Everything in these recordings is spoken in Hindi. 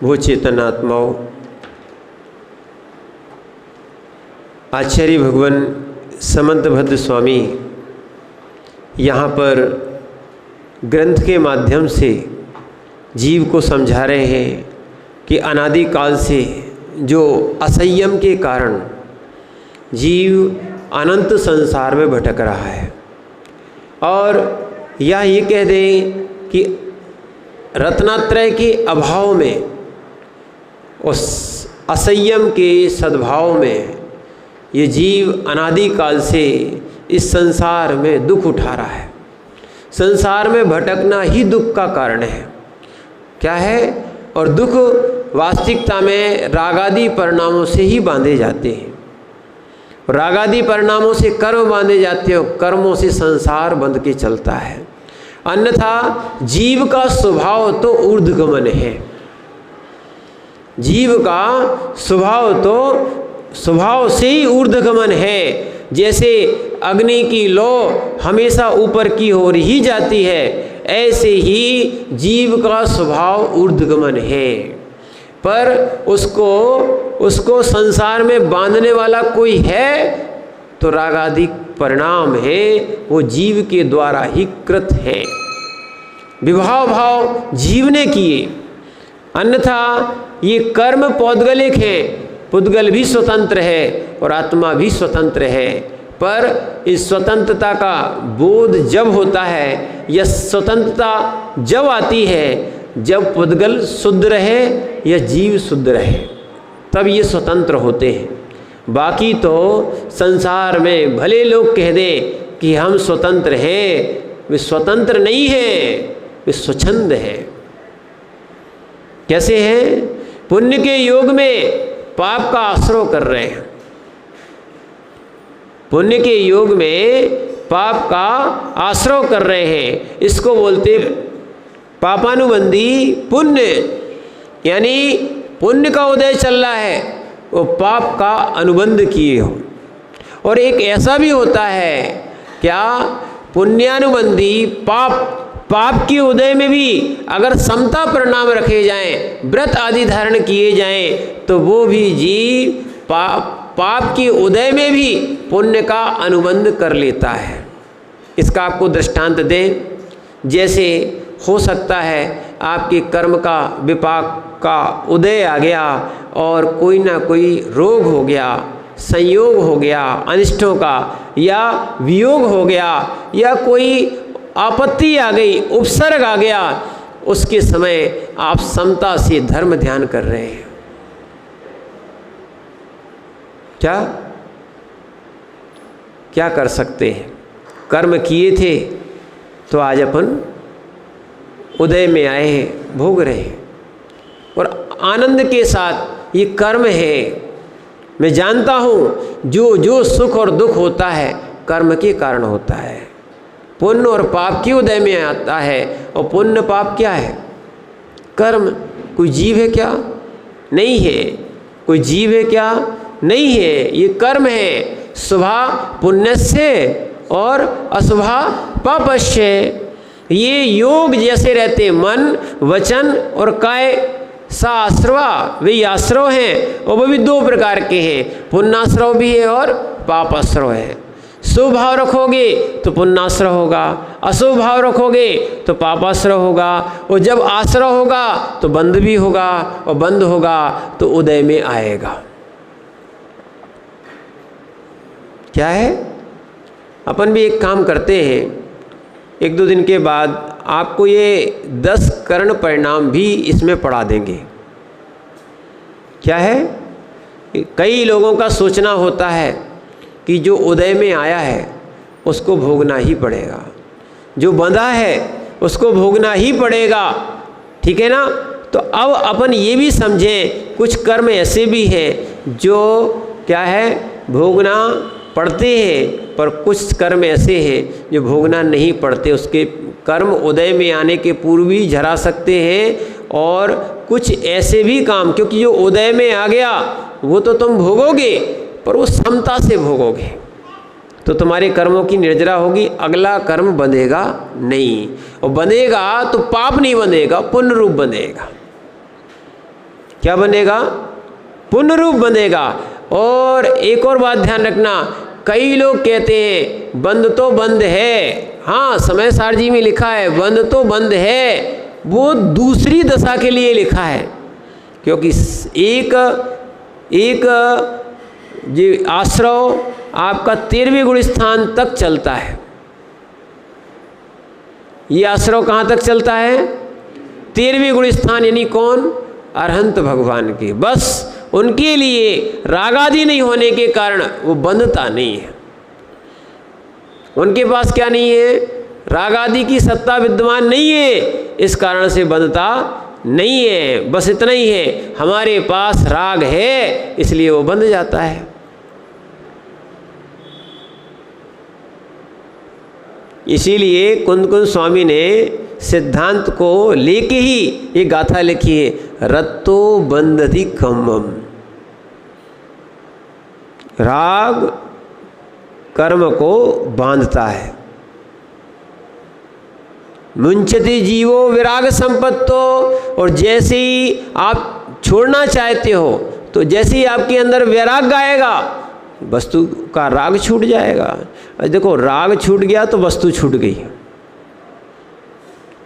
वो चेतनात्माओं, आचार्य भगवान समंतभद्र स्वामी यहाँ पर ग्रंथ के माध्यम से जीव को समझा रहे हैं कि अनादिकाल से जो असंयम के कारण जीव अनंत संसार में भटक रहा है, और या ये कह दें कि रत्नात्रय के अभाव में, उस असंयम के सद्भाव में ये जीव अनादिकाल से इस संसार में दुख उठा रहा है। संसार में भटकना ही दुख का कारण है। क्या है? और दुख वास्तविकता में रागादि परिणामों से ही बांधे जाते हैं। रागादि परिणामों से कर्म बांधे जाते हैं और कर्मों से संसार बंध के चलता है। अन्यथा जीव का स्वभाव तो ऊर्ध्वगमन है। जीव का स्वभाव से ही ऊर्ध्वगमन है। जैसे अग्नि की लौ हमेशा ऊपर की ओर ही जाती है, ऐसे ही जीव का स्वभाव ऊर्ध्वगमन है। पर उसको संसार में बांधने वाला कोई है तो रागादि परिणाम है, वो जीव के द्वारा ही कृत है। विभाव भाव जीव ने किए, अन्यथा ये कर्म पौद्गलिक है। पुद्गल भी स्वतंत्र है और आत्मा भी स्वतंत्र है, पर इस स्वतंत्रता का बोध जब होता है, यह स्वतंत्रता जब आती है जब पुद्गल शुद्ध रहे या जीव शुद्ध रहे, तब ये स्वतंत्र होते हैं। बाकी तो संसार में भले लोग कह दें कि हम स्वतंत्र हैं, वे स्वतंत्र नहीं है, वे स्वच्छंद है। कैसे हैं? पुण्य के योग में पाप का आश्रय कर रहे हैं। पुण्य के योग में पाप का आश्रय कर रहे हैं। इसको बोलते पापानुबंधी पुण्य, यानी पुण्य का उदय चल रहा है, वो पाप का अनुबंध किए हो। और एक ऐसा भी होता है, क्या? पुण्यानुबंधी पाप के उदय में भी अगर समता परिणाम रखे जाएं, व्रत आदि धारण किए जाएं, तो वो भी जीव पाप के उदय में भी पुण्य का अनुबंध कर लेता है। इसका आपको दृष्टांत दें, जैसे हो सकता है आपके कर्म का विपाक का उदय आ गया और कोई ना कोई रोग हो गया, संयोग हो गया अनिष्टों का, या वियोग हो गया, या कोई आपत्ति आ गई, उपसर्ग आ गया, उसके समय आप समता से धर्म ध्यान कर रहे हैं। क्या कर सकते हैं? कर्म किए थे तो आज अपन उदय में आए हैं, भोग रहे हैं, और आनंद के साथ ये कर्म है। मैं जानता हूँ जो सुख और दुख होता है कर्म के कारण होता है। पुण्य और पाप के उदय में आता है, और पुण्य पाप क्या है? कर्म। कोई जीव है क्या? नहीं है। कोई जीव है क्या? नहीं है। ये कर्म है। शुभा पुण्यस्य और अशुभा पापस्य। ये योग जैसे रहते मन, वचन और काय सा आश्रवा, वे आश्रव हैं, और वो भी दो प्रकार के हैं। पुण्याश्रव भी है और पापाश्रव है। शुभ भाव रखोगे तो पुण्याश्रय होगा, अशुभ भाव रखोगे तो पापाश्रय होगा, और जब आश्रय होगा तो बंध भी होगा, और बंध होगा तो उदय में आएगा। क्या है? अपन भी एक काम करते हैं, एक दो दिन के बाद आपको ये 10 करण परिणाम भी इसमें पढ़ा देंगे। क्या है? कई लोगों का सोचना होता है कि जो उदय में आया है उसको भोगना ही पड़ेगा, जो बंधा है उसको भोगना ही पड़ेगा। ठीक है ना? तो अब अपन ये भी समझें, कुछ कर्म ऐसे भी हैं जो क्या है, भोगना पड़ते हैं, पर कुछ कर्म ऐसे हैं जो भोगना नहीं पड़ते। उसके कर्म उदय में आने के पूर्व भी झरा सकते हैं, और कुछ ऐसे भी काम, क्योंकि जो उदय में आ गया वो तो तुम भोगोगे, पर वो समता से भोगोगे तो तुम्हारे कर्मों की निर्जरा होगी, अगला कर्म बंधेगा नहीं, और बंधेगा तो पाप नहीं बंधेगा, पुण्य रूप बंधेगा। क्या बनेगा? पुण्यरूप बनेगा। और एक और बात ध्यान रखना, कई लोग कहते हैं बंद तो बंद है, हाँ समय सार जी में लिखा है बंद तो बंद है, वो दूसरी दशा के लिए लिखा है, क्योंकि एक ये आश्रव आपका 13वें गुण स्थान तक चलता है। ये आश्रव कहाँ तक चलता है? 13वें गुण स्थान, यानी कौन? अरहंत भगवान के। बस उनके लिए राग आदि नहीं होने के कारण वो बंधता नहीं है। उनके पास क्या नहीं है? राग आदि की सत्ता विद्यमान नहीं है, इस कारण से बंधता नहीं है। बस इतना ही है, हमारे पास राग है इसलिए वो बंध जाता है। इसीलिए कुंद कुंद स्वामी ने सिद्धांत को लेके ही ये गाथा लिखी है, रत्तो बंधति कम्मम। राग कर्म को बांधता है। मुंचति जीवो विराग संपत्तो, और जैसे ही आप छोड़ना चाहते हो तो जैसे ही आपके अंदर वैराग आएगा वस्तु का राग छूट जाएगा। देखो राग छूट गया तो वस्तु छूट गई,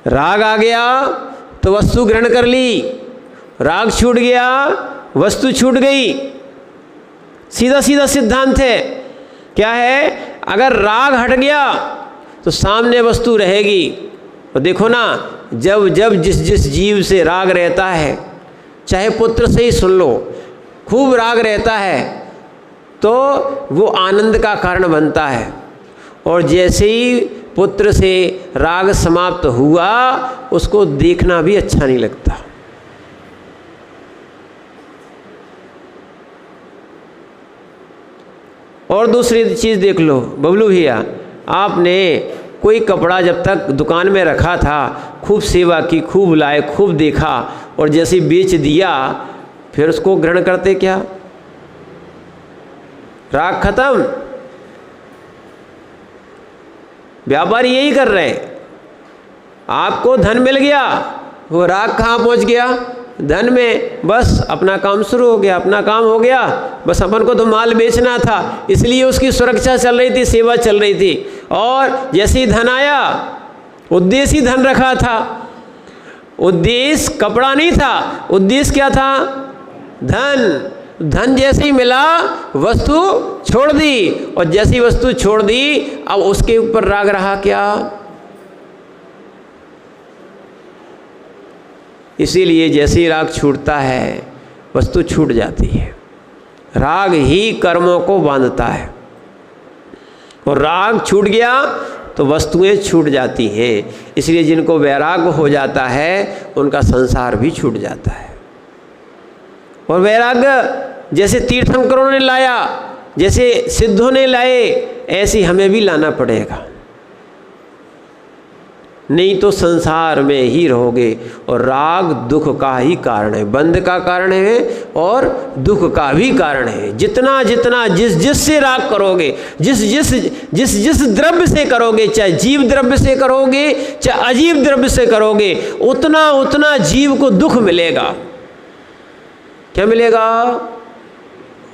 राग आ गया तो वस्तु ग्रहण कर ली, राग छूट गया वस्तु छूट गई। सीधा सीधा सिद्धांत है। क्या है? अगर राग हट गया तो सामने वस्तु रहेगी। और देखो ना, जब जब जिस जिस जीव से राग रहता है, चाहे पुत्र से ही सुन लो, खूब राग रहता है तो वो आनंद का कारण बनता है। और जैसे ही पुत्र से राग समाप्त हुआ उसको देखना भी अच्छा नहीं लगता। और दूसरी चीज़ देख लो बबलू भैया, आपने कोई कपड़ा जब तक दुकान में रखा था, खूब सेवा की, खूब लाए, खूब देखा, और जैसे बेच दिया फिर उसको ग्रहण करते क्या? राग खत्म। व्यापारी यही कर रहे हैं। आपको धन मिल गया, वो राग कहाँ पहुँच गया? धन में। बस अपना काम शुरू हो गया, अपना काम हो गया, बस अपन को तो माल बेचना था, इसलिए उसकी सुरक्षा चल रही थी, सेवा चल रही थी। और जैसे ही धन आया, उद्देश्य ही धन रखा था, उद्देश्य कपड़ा नहीं था, उद्देश्य क्या था? धन। धन जैसे ही मिला वस्तु छोड़ दी, और जैसी वस्तु छोड़ दी अब उसके ऊपर राग रहा क्या? इसीलिए जैसे ही राग छूटता है वस्तु छूट जाती है। राग ही कर्मों को बांधता है, और राग छूट गया तो वस्तुएं छूट जाती हैं। इसलिए जिनको वैराग हो जाता है उनका संसार भी छूट जाता है। और वैराग्य जैसे तीर्थंकरों ने लाया, जैसे सिद्धों ने लाए, ऐसे हमें भी लाना पड़ेगा, नहीं तो संसार में ही रहोगे। और राग दुख का ही कारण है, बंध का कारण है और दुख का भी कारण है। जितना जितना जिस जिस से राग करोगे, जिस जिस जिस जिस द्रव्य से करोगे, चाहे जीव द्रव्य से करोगे चाहे अजीव द्रव्य से करोगे, उतना उतना जीव को दुख मिलेगा। क्या मिलेगा?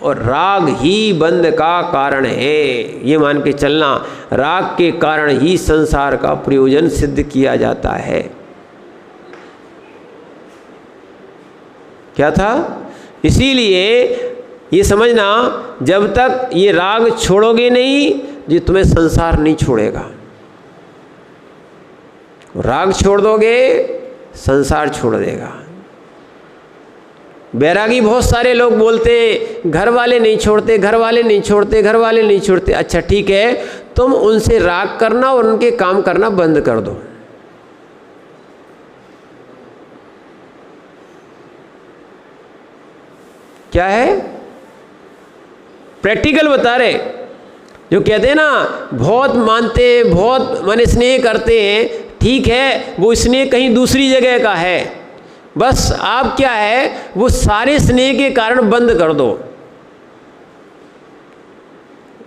और राग ही बंध का कारण है, ये मान के चलना। राग के कारण ही संसार का प्रयोजन सिद्ध किया जाता है। क्या था? इसीलिए ये समझना, जब तक ये राग छोड़ोगे नहीं, ये तुम्हें संसार नहीं छोड़ेगा। राग छोड़ दोगे संसार छोड़ देगा। बैरागी बहुत सारे लोग बोलते हैं घर वाले नहीं छोड़ते, घर वाले नहीं छोड़ते, घर वाले नहीं छोड़ते। अच्छा ठीक है, तुम उनसे राग करना और उनके काम करना बंद कर दो। क्या है? प्रैक्टिकल बता रहे। जो कहते हैं ना बहुत मानते हैं, बहुत माने स्नेह करते हैं, ठीक है, वो स्नेह कहीं दूसरी जगह का है। बस आप क्या है, वो सारे स्नेह के कारण बंद कर दो।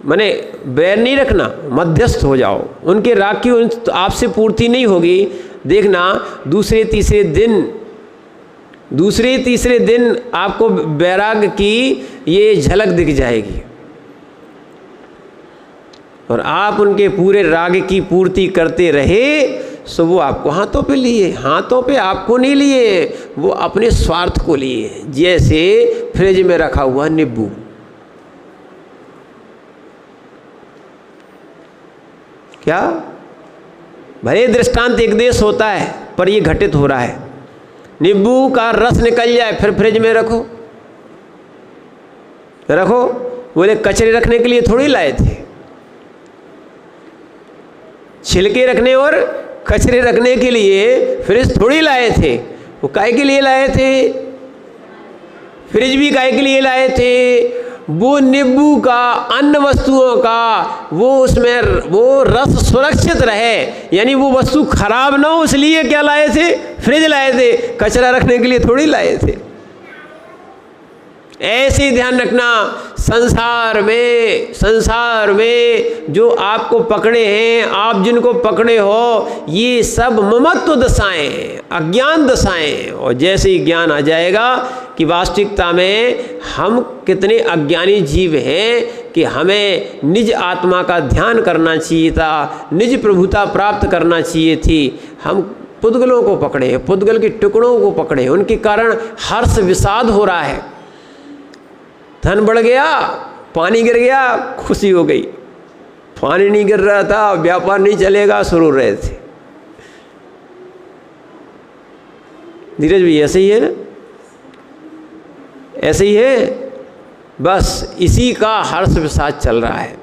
माने बैर नहीं रखना, मध्यस्थ हो जाओ। उनके राग की आपसे पूर्ति नहीं होगी, देखना दूसरे तीसरे दिन दूसरे तीसरे दिन आपको वैराग्य की ये झलक दिख जाएगी और आप उनके पूरे राग की पूर्ति करते रहे, सो वो आपको हाथों पे लिए, हाथों पे आपको नहीं लिए, वो अपने स्वार्थ को लिए। जैसे फ्रिज में रखा हुआ नींबू, क्या भले दृष्टांत एक देश होता है पर ये घटित हो रहा है। नींबू का रस निकल जाए फिर फ्रिज में रखो, बोले कचरे रखने के लिए थोड़ी लाए थे, छिलके रखने और कचरे रखने के लिए फ्रिज थोड़ी लाए थे। वो काहे के लिए लाए थे? फ्रिज भी काहे के लिए लाए थे? वो नींबू का, अन्य वस्तुओं का वो उसमें वो रस सुरक्षित रहे, यानी वो वस्तु खराब ना हो, इसलिए क्या लाए थे? फ्रिज लाए थे, कचरा रखने के लिए थोड़ी लाए थे। ऐसे ही ध्यान रखना, संसार में जो आपको पकड़े हैं, आप जिनको पकड़े हो, ये सब ममत्व दशाएं हैं, अज्ञान दशाएं हैं। और जैसे ही ज्ञान आ जाएगा कि वास्तविकता में हम कितने अज्ञानी जीव हैं कि हमें निज आत्मा का ध्यान करना चाहिए था, निज प्रभुता प्राप्त करना चाहिए थी, हम पुद्गलों को पकड़े, पुद्गल के टुकड़ों को पकड़े, उनके कारण हर्ष विषाद हो रहा है। धन बढ़ गया, पानी गिर गया, खुशी हो गई। पानी नहीं गिर रहा था, व्यापार नहीं चलेगा, सुरू रहे थे। धीरज भी ऐसे ही है ना, ऐसे ही है, बस इसी का हर्ष विषाद चल रहा है।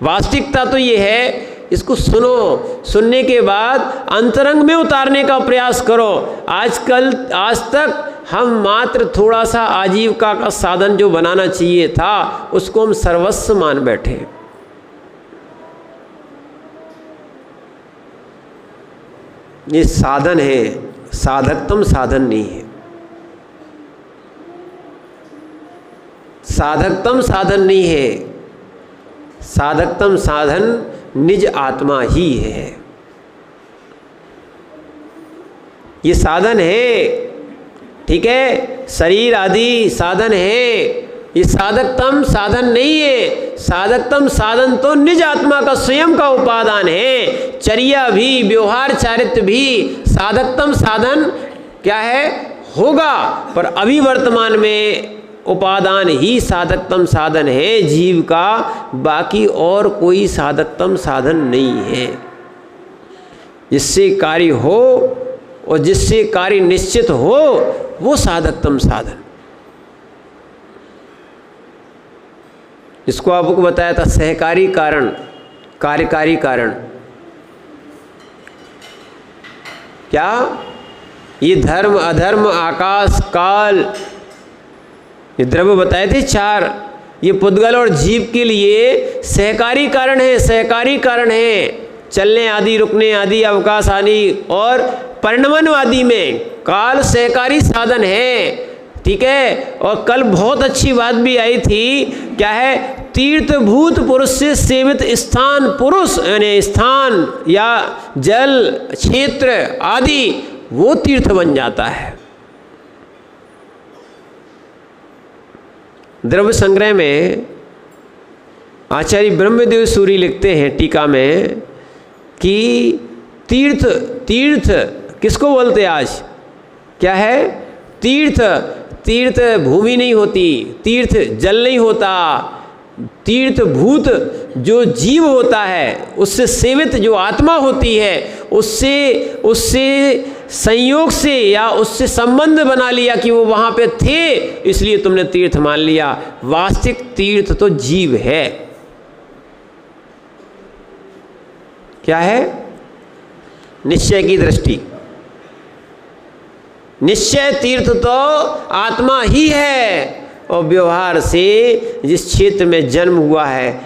वास्तविकता तो ये है, इसको सुनो, सुनने के बाद अंतरंग में उतारने का प्रयास करो। आज तक हम मात्र थोड़ा सा आजीविका का साधन जो बनाना चाहिए था, उसको हम सर्वस्व मान बैठे। ये साधन है, साधकतम साधन नहीं है। साधकतम साधन नहीं है, साधकतम साधन निज आत्मा ही है। ये साधन है, ठीक है, शरीर आदि साधन है, ये साधकतम साधन नहीं है। साधकतम साधन तो निज आत्मा का स्वयं का उपादान है। चर्या भी, व्यवहार चारित्र भी साधकतम साधन क्या है? होगा, पर अभी वर्तमान में उपादान ही साधकतम साधन है जीव का, बाकी और कोई साधकतम साधन नहीं है। जिससे कार्य हो और जिससे कार्य निश्चित हो, वो साधकतम साधन। इसको आपको बताया था सहकारी कारण, कार्यकारी कारण। क्या? ये धर्म, अधर्म, आकाश, काल, ये द्रव्य बताए थे चार, ये पुद्गल और जीव के लिए सहकारी कारण है, सहकारी कारण है। चलने आदि, रुकने आदि, अवकाश आदि और परिणमन आदि में काल सहकारी साधन है, ठीक है। और कल बहुत अच्छी बात भी आई थी, क्या है? तीर्थभूत पुरुष से सेवित स्थान, पुरुष यानी स्थान या जल क्षेत्र आदि, वो तीर्थ बन जाता है। द्रव्य संग्रह में आचार्य ब्रह्मदेव सूरी लिखते हैं टीका में कि तीर्थ, तीर्थ किसको बोलते आज? क्या है? तीर्थ, तीर्थ भूमि नहीं होती, तीर्थ जल नहीं होता, तीर्थ भूत जो जीव होता है, उससे सेवित जो आत्मा होती है, उससे संयोग से या उससे संबंध बना लिया कि वो वहाँ पे थे, इसलिए तुमने तीर्थ मान लिया। वास्तविक तीर्थ तो जीव है। क्या है? निश्चय की दृष्टि, निश्चय तीर्थ तो आत्मा ही है। और व्यवहार से जिस क्षेत्र में जन्म हुआ है,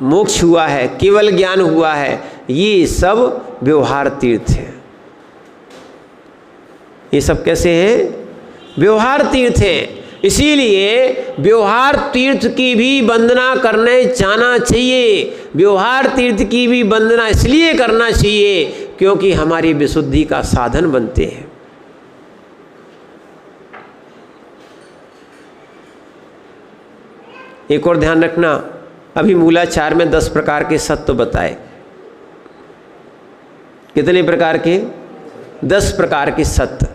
मोक्ष हुआ है, केवल ज्ञान हुआ है, ये सब व्यवहार तीर्थ है। ये सब कैसे हैं? व्यवहार तीर्थ हैं। इसीलिए व्यवहार तीर्थ की भी वंदना करने जाना चाहिए। व्यवहार तीर्थ की भी वंदना इसलिए करना चाहिए क्योंकि हमारी विशुद्धि का साधन बनते हैं। एक और ध्यान रखना, अभी मूलाचार में 10 प्रकार के सत्य बताए। कितने प्रकार के? 10 प्रकार के सत्य।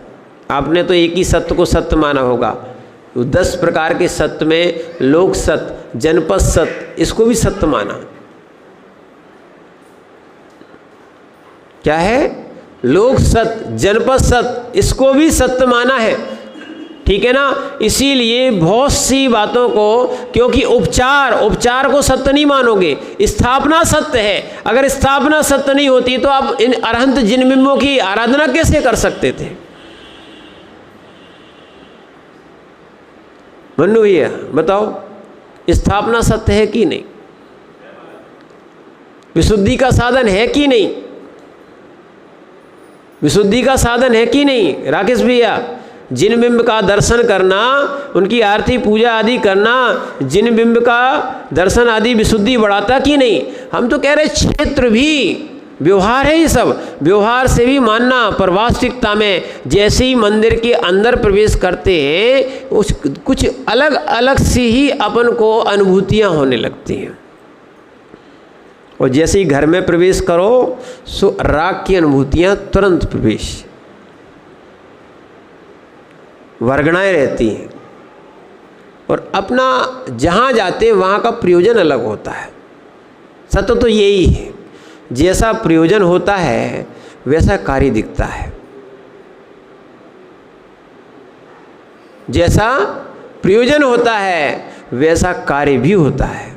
आपने तो एक ही सत्य को सत्य माना होगा, तो 10 प्रकार के सत्य में लोक सत्य, जनपद सत्य, इसको भी सत्य माना। क्या है? लोक सत्य, जनपद सत्य, इसको भी सत्य माना है। ठीक है ना? इसीलिए बहुत सी बातों को, क्योंकि उपचार को सत्य नहीं मानोगे, स्थापना सत्य है। अगर स्थापना सत्य नहीं होती तो आप इन अरहंत जिन बिंबों की आराधना कैसे कर सकते थे? मन्नू भैया बताओ, स्थापना सत्य है कि नहीं? विशुद्धि का साधन है कि नहीं? विशुद्धि का साधन है कि नहीं? राकेश भैया, जिन बिंब का दर्शन करना, उनकी आरती पूजा आदि करना, जिन बिंब का दर्शन आदि विशुद्धि बढ़ाता कि नहीं? हम तो कह रहे क्षेत्र भी व्यवहार है, ये सब व्यवहार से भी मानना। पर वास्तविकता में जैसे ही मंदिर के अंदर प्रवेश करते हैं, उस कुछ अलग अलग सी ही अपन को अनुभूतियां होने लगती हैं। और जैसे ही घर में प्रवेश करो, सो राग की अनुभूतियां तुरंत प्रवेश, वर्गणाएं रहती हैं। और अपना जहाँ जाते वहाँ का प्रयोजन अलग होता है। सत्य तो यही है, जैसा प्रयोजन होता है वैसा कार्य दिखता है। जैसा प्रयोजन होता है वैसा कार्य भी होता है।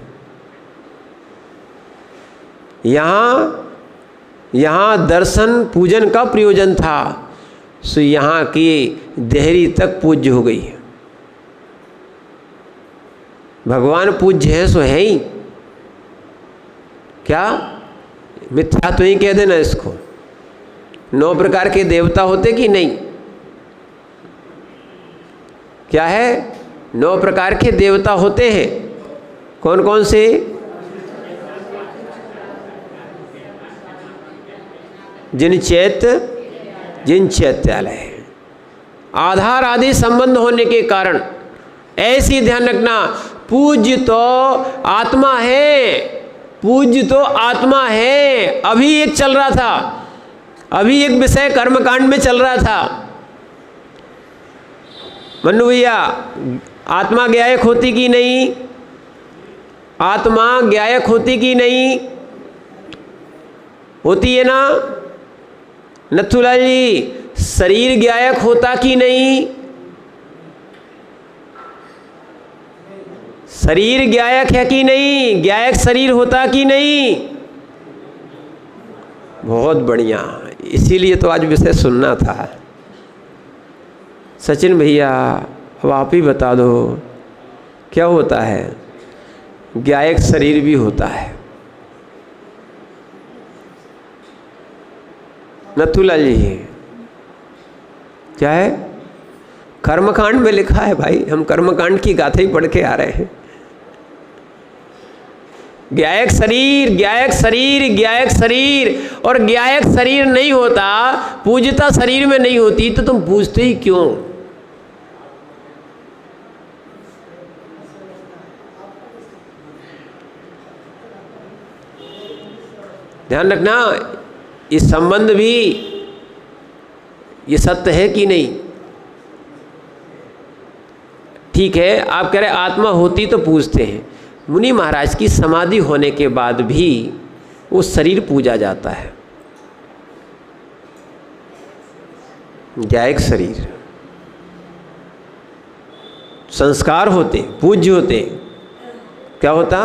यहाँ दर्शन पूजन का प्रयोजन था, सो यहाँ की देहरी तक पूज्य हो गई। भगवान पूज्य है सो है ही, क्या मिथ्या तो ही कह देना इसको। 9 प्रकार के देवता होते कि नहीं? क्या है? 9 प्रकार के देवता होते हैं। कौन कौन से? जिन चैत्यालय, आधार आदि संबंध होने के कारण। ऐसी ध्यान रखना, पूज्य तो आत्मा है, पूज्य तो आत्मा है। अभी एक चल रहा था, अभी एक विषय कर्मकांड में चल रहा था। मन्नू भैया, आत्मा ज्ञायक होती कि नहीं? आत्मा ज्ञायक होती कि नहीं? होती है ना? नथुलाल जी, शरीर ज्ञायक होता कि नहीं? शरीर ज्ञायक है कि नहीं? ज्ञायक शरीर होता कि नहीं? बहुत बढ़िया, इसीलिए तो आज विषय सुनना था। सचिन भैया, अब आप ही बता दो, क्या होता है? ज्ञायक शरीर भी होता है। नथुलाल जी, क्या है? कर्मकांड में लिखा है भाई, हम कर्मकांड की गाथा ही पढ़ के आ रहे हैं। ज्ञायक शरीर, ज्ञायक शरीर, ज्ञायक शरीर। और ज्ञायक शरीर नहीं होता, पूज्यता शरीर में नहीं होती, तो तुम पूजते ही क्यों? ध्यान रखना, इस संबंध भी ये सत्य है कि नहीं? ठीक है, आप कह रहे आत्मा होती तो पूजते हैं। मुनि महाराज की समाधि होने के बाद भी वो शरीर पूजा जाता है। ज्ञायक शरीर, संस्कार होते, पूज्य होते। क्या होता?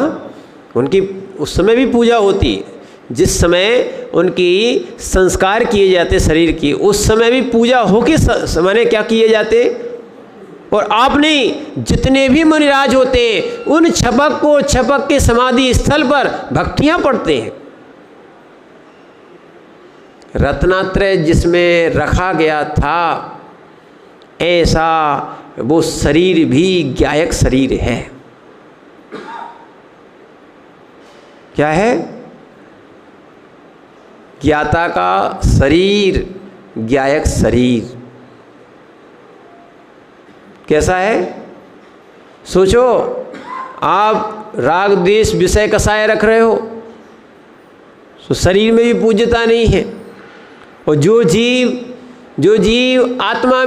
उनकी उस समय भी पूजा होती, जिस समय उनकी संस्कार किए जाते शरीर की, उस समय भी पूजा होके माने क्या किए जाते। और आपने जितने भी मुनिराज होते हैं, उन छपक के समाधि स्थल पर भक्तियां पढ़ते हैं। रत्नात्रय जिसमें रखा गया था, ऐसा वो शरीर भी ज्ञायक शरीर है। क्या है? ज्ञाता का शरीर, ज्ञायक शरीर। कैसा है? सोचो, आप राग द्वेष विषय कसाय रख रहे हो तो शरीर में भी पूज्यता नहीं है। और जो जीव आत्मा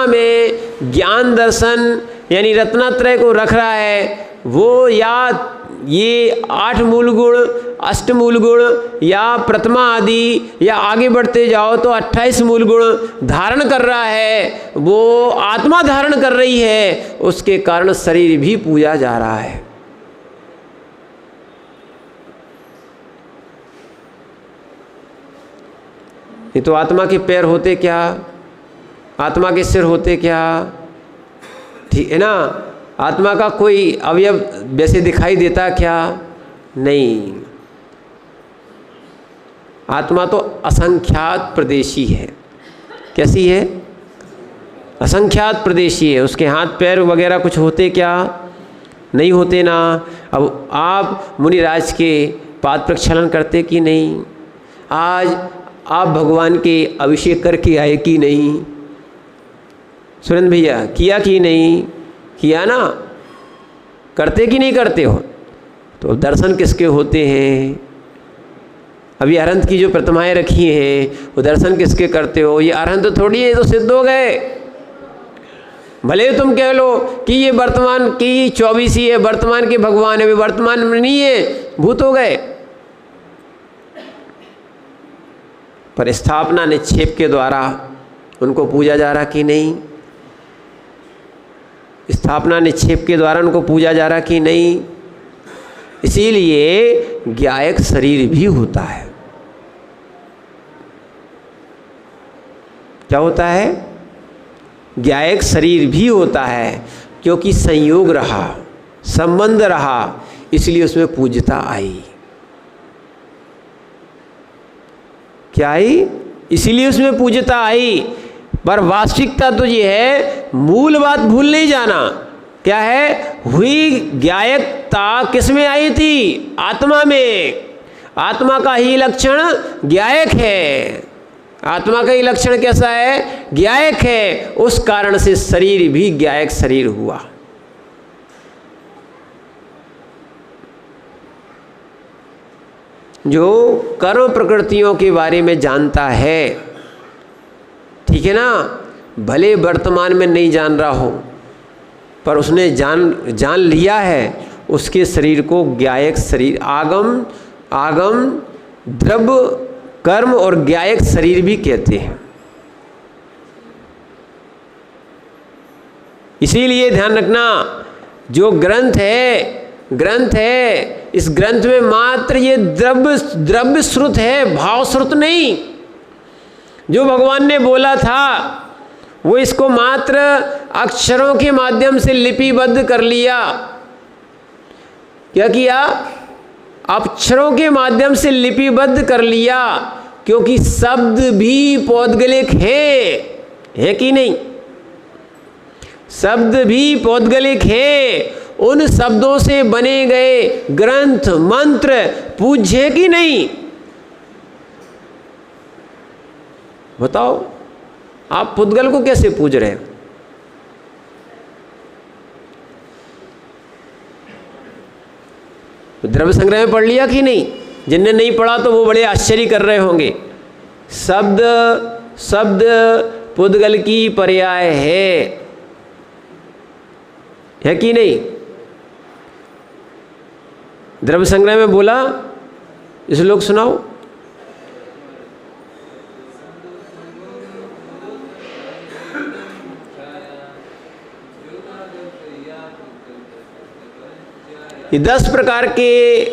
में ज्ञान दर्शन यानी रत्नत्रय को रख रहा है, वो या ये 8 मूल गुण, अष्टमूल गुण या प्रथमा आदि या आगे बढ़ते जाओ तो 28 मूल गुण धारण कर रहा है, वो आत्मा धारण कर रही है, उसके कारण शरीर भी पूजा जा रहा है। ये तो आत्मा के पैर होते क्या, आत्मा के सिर होते क्या, ठीक है ना। आत्मा का कोई अवयव वैसे दिखाई देता क्या, नहीं। आत्मा तो असंख्यात प्रदेशी है। कैसी है? असंख्यात प्रदेशी है। उसके हाथ पैर वगैरह कुछ होते क्या, नहीं होते ना। अब आप मुनिराज के पाद प्रक्षालन करते कि नहीं? आज आप भगवान के अभिषेक करके आए कि नहीं? सुरेंद्र भैया किया कि नहीं? किया ना। करते कि नहीं करते हो? तो दर्शन किसके होते हैं? अभी अरहंत की जो प्रतिमाएं रखी हैं वो दर्शन किसके करते हो? ये अरहंत थोड़ी है, तो सिद्ध हो गए। भले तुम कह लो कि ये वर्तमान की 24 ही है, वर्तमान के भगवान है, वे वर्तमान में नहीं है, भूत हो गए। पर स्थापना निक्षेप के द्वारा उनको पूजा जा रहा कि नहीं? स्थापना निक्षेप के द्वारा उनको पूजा जा रहा कि नहीं? इसीलिए ज्ञायक शरीर भी होता है। क्या होता है? ज्ञायक शरीर भी होता है, क्योंकि संयोग रहा, संबंध रहा, इसलिए उसमें पूज्यता आई। क्या आई? इसीलिए उसमें पूज्यता आई। पर वास्तविकता तो ये है, मूल बात भूल नहीं जाना। क्या है? हुई ज्ञायकता किस में आई थी? आत्मा में। आत्मा का ही लक्षण ज्ञायक है। आत्मा का ही लक्षण कैसा है? ज्ञायक है। उस कारण से शरीर भी ज्ञायक शरीर हुआ। जो कर्म प्रकृतियों के बारे में जानता है, ठीक है ना, भले वर्तमान में नहीं जान रहा हो, पर उसने जान लिया है, उसके शरीर को ज्ञायक शरीर, आगम द्रव्य कर्म और ज्ञायक शरीर भी कहते हैं। इसीलिए ध्यान रखना, जो ग्रंथ है, इस ग्रंथ में मात्र ये द्रव्य श्रुत है, भाव श्रुत नहीं। जो भगवान ने बोला था वो इसको मात्र अक्षरों के माध्यम से लिपिबद्ध कर लिया। क्या किया? अक्षरों के माध्यम से लिपिबद्ध कर लिया, क्योंकि शब्द भी पौद्गलिक है कि नहीं? शब्द भी पौद्गलिक है। उन शब्दों से बने गए ग्रंथ मंत्र पूज्य कि नहीं? बताओ, आप पुद्गल को कैसे पूज रहे हो? द्रव्य संग्रह में पढ़ लिया कि नहीं? जिनने नहीं पढ़ा तो वो बड़े आश्चर्य कर रहे होंगे। शब्द पुद्गल की पर्याय है कि नहीं? द्रव्य संग्रह में बोला, इस लोग सुनाओ। ये 10 प्रकार के,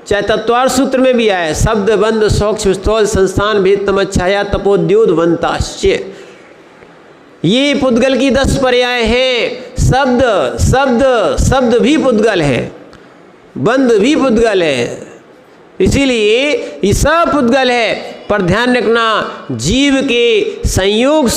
चाहे तत्वार सूत्र में भी आया, शब्द बंध सौक्ष्म स्थूल संस्थान भेद तमच्छाया तपोद्योत वंताश्च, ये पुद्गल की 10 पर्याय हैं। शब्द भी पुद्गल है, बंध भी पुद्गल है, इसीलिए ये सब पुद्गल है। पर ध्यान रखना, जीव के संयोग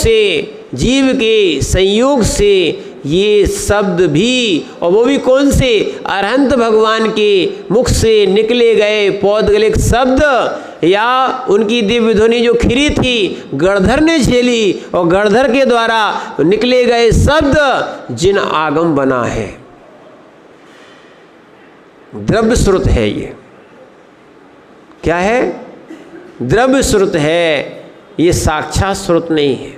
से ये शब्द भी, और वो भी कौन से? अरहंत भगवान के मुख से निकले गए पौद्गलिक शब्द, या उनकी दिव्य ध्वनि जो खिरी थी गणधर ने झेली, और गणधर के द्वारा निकले गए शब्द जिन आगम बना है। द्रव्य श्रुत है। ये क्या है? द्रव्य श्रुत है, ये साक्षात श्रुत नहीं है।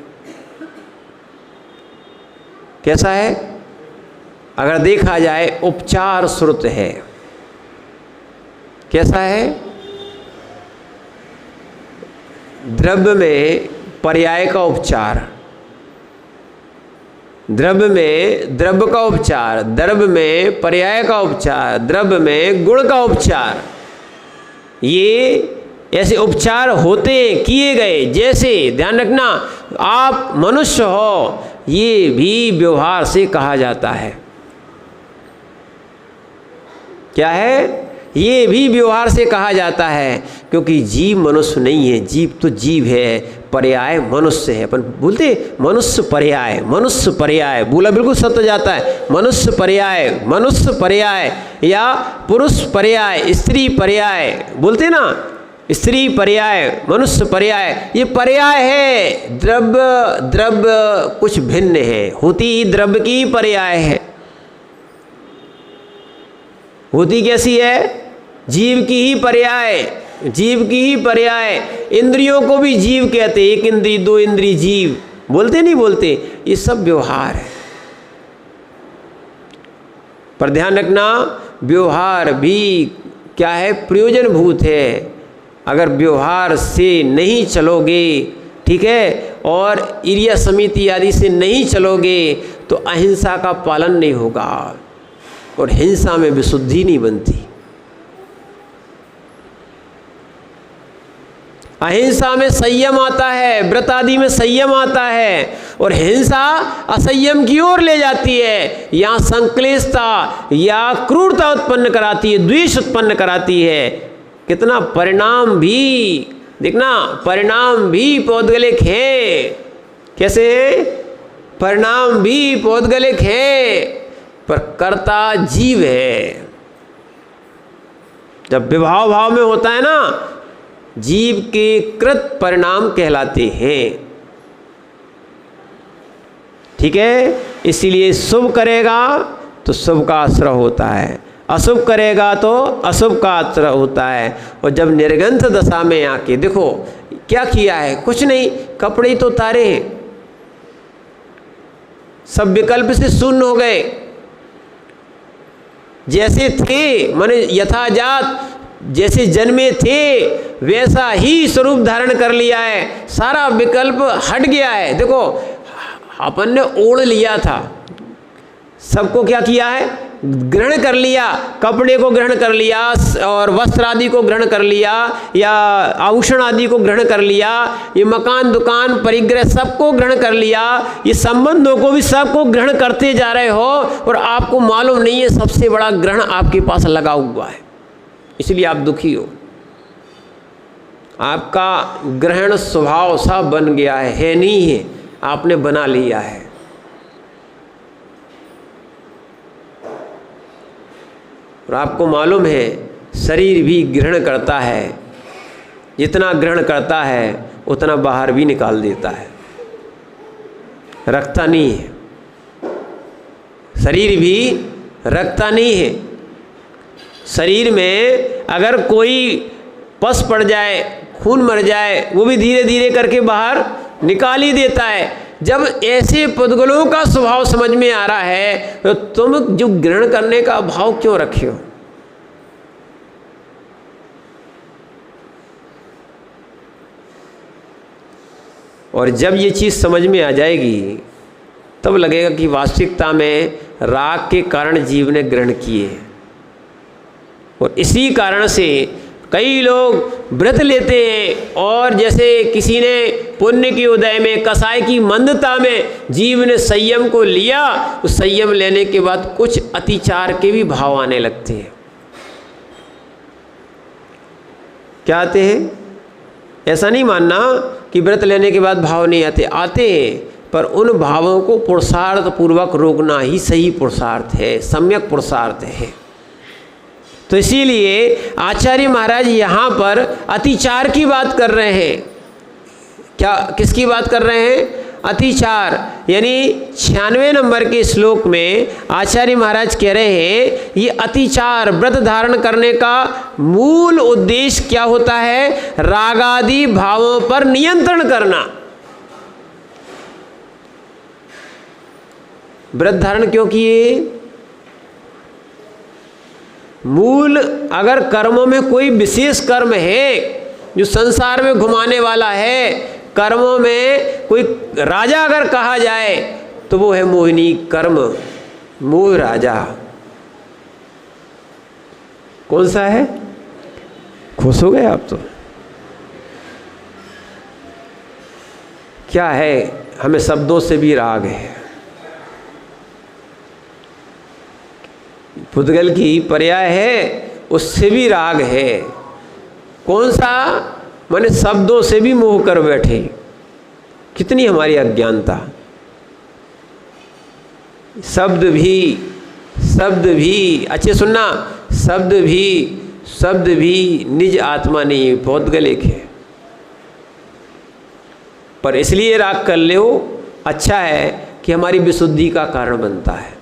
कैसा है? अगर देखा जाए उपचार श्रुत है। कैसा है? द्रव्य में पर्याय का उपचार, द्रव्य में द्रव्य का उपचार, द्रव्य में पर्याय का उपचार, द्रव्य में गुण का उपचार, ये ऐसे उपचार होते किए गए। जैसे ध्यान रखना, आप मनुष्य हो, ये भी व्यवहार से कहा जाता है। क्या है? ये भी व्यवहार से कहा जाता है, क्योंकि जीव मनुष्य नहीं है। जीव तो जीव है, पर्याय मनुष्य है। अपन बोलते मनुष्य पर्याय, मनुष्य पर्याय बोला बिल्कुल सत्य जाता है। मनुष्य पर्याय या पुरुष पर्याय, स्त्री पर्याय बोलते ना, स्त्री पर्याय, मनुष्य पर्याय, ये पर्याय है। द्रव्य कुछ भिन्न है, होती ही द्रव्य की पर्याय है। होती कैसी है? जीव की ही पर्याय, जीव की ही पर्याय। इंद्रियों को भी जीव कहते, एक इंद्री, दो इंद्री, जीव बोलते नहीं बोलते, ये सब व्यवहार है। पर ध्यान रखना, व्यवहार भी क्या है? प्रयोजनभूत है। अगर व्यवहार से नहीं चलोगे, ठीक है, और इरिया समिति आदि से नहीं चलोगे, तो अहिंसा का पालन नहीं होगा और हिंसा में विशुद्धि नहीं बनती। अहिंसा में संयम आता है, व्रत आदि में संयम आता है, और हिंसा असंयम की ओर ले जाती है। यहाँ संक्लेशता या क्रूरता उत्पन्न कराती है, द्वेष उत्पन्न कराती है। कितना परिणाम भी देखना, परिणाम भी पौद्गलिक है। कैसे है? परिणाम भी पौद्गलिक है, पर कर्ता जीव है। जब विभाव भाव में होता है ना, जीव के कृत परिणाम कहलाते हैं। ठीक है? इसीलिए शुभ करेगा तो शुभ का आश्रय होता है, अशुभ करेगा तो अशुभ का आश्रय होता है। और जब निर्गंथ दशा में आके देखो क्या किया है, कुछ नहीं, कपड़े तो उतारे हैं, सब विकल्प से शून्य हो गए। जैसे थे माने यथाजात, जैसे जन्मे थे वैसा ही स्वरूप धारण कर लिया है, सारा विकल्प हट गया है। देखो अपन ने ओढ़ लिया था, सबको क्या किया है? ग्रहण कर लिया, कपड़े को ग्रहण कर लिया, और वस्त्र आदि को ग्रहण कर लिया, या आभूषण आदि को ग्रहण कर लिया, ये मकान दुकान परिग्रह सबको ग्रहण कर लिया, ये संबंधों को भी सबको ग्रहण करते जा रहे हो, और आपको मालूम नहीं है सबसे बड़ा ग्रहण आपके पास लगा हुआ है, इसलिए आप दुखी हो। आपका ग्रहण स्वभाव सा बन गया है नहीं है, आपने बना लिया है। और आपको मालूम है शरीर भी ग्रहण करता है, जितना ग्रहण करता है उतना बाहर भी निकाल देता है, रखता नहीं है। शरीर भी रखता नहीं है। शरीर में अगर कोई पस पड़ जाए, खून मर जाए, वो भी धीरे धीरे करके बाहर निकाल ही देता है। जब ऐसे पुद्गलों का स्वभाव समझ में आ रहा है, तो तुम जो ग्रहण करने का भाव क्यों रखे हो? और जब ये चीज़ समझ में आ जाएगी, तब लगेगा कि वास्तविकता में राग के कारण जीव ने ग्रहण किए, और इसी कारण से कई लोग व्रत लेते हैं, और जैसे किसी ने पुण्य के उदय में, कसाय की मंदता में जीव ने संयम को लिया, उस संयम लेने के बाद कुछ अतिचार के भी भाव आने लगते हैं। क्या आते हैं? ऐसा नहीं मानना कि व्रत लेने के बाद भाव नहीं आते, आते हैं, पर उन भावों को पुरुषार्थ पूर्वक रोकना ही सही पुरुषार्थ है, सम्यक पुरुषार्थ है। तो इसीलिए आचार्य महाराज यहाँ पर अतिचार की बात कर रहे हैं। क्या, किसकी बात कर रहे हैं? अतिचार। यानी 96 नंबर के श्लोक में आचार्य महाराज कह रहे हैं ये अतिचार व्रत धारण करने का मूल उद्देश्य क्या होता है? रागादि भावों पर नियंत्रण करना। व्रत धारण क्यों किए? मूल अगर कर्मों में कोई विशेष कर्म है जो संसार में घुमाने वाला है, कर्मों में कोई राजा अगर कहा जाए तो वो है मोहिनी कर्म, मोह राजा। कौन सा है? खुश हो गए आप तो? क्या है? हमें शब्दों से भी राग है। पुद्गल की पर्याय है, उससे भी राग है। कौन सा? माने शब्दों से भी मोह कर बैठे। कितनी हमारी अज्ञानता। शब्द भी अच्छे सुनना, शब्द भी निज आत्मा नहीं, पुद्गल एक है। पर इसलिए राग कर लो, अच्छा है कि हमारी विशुद्धि का कारण बनता है।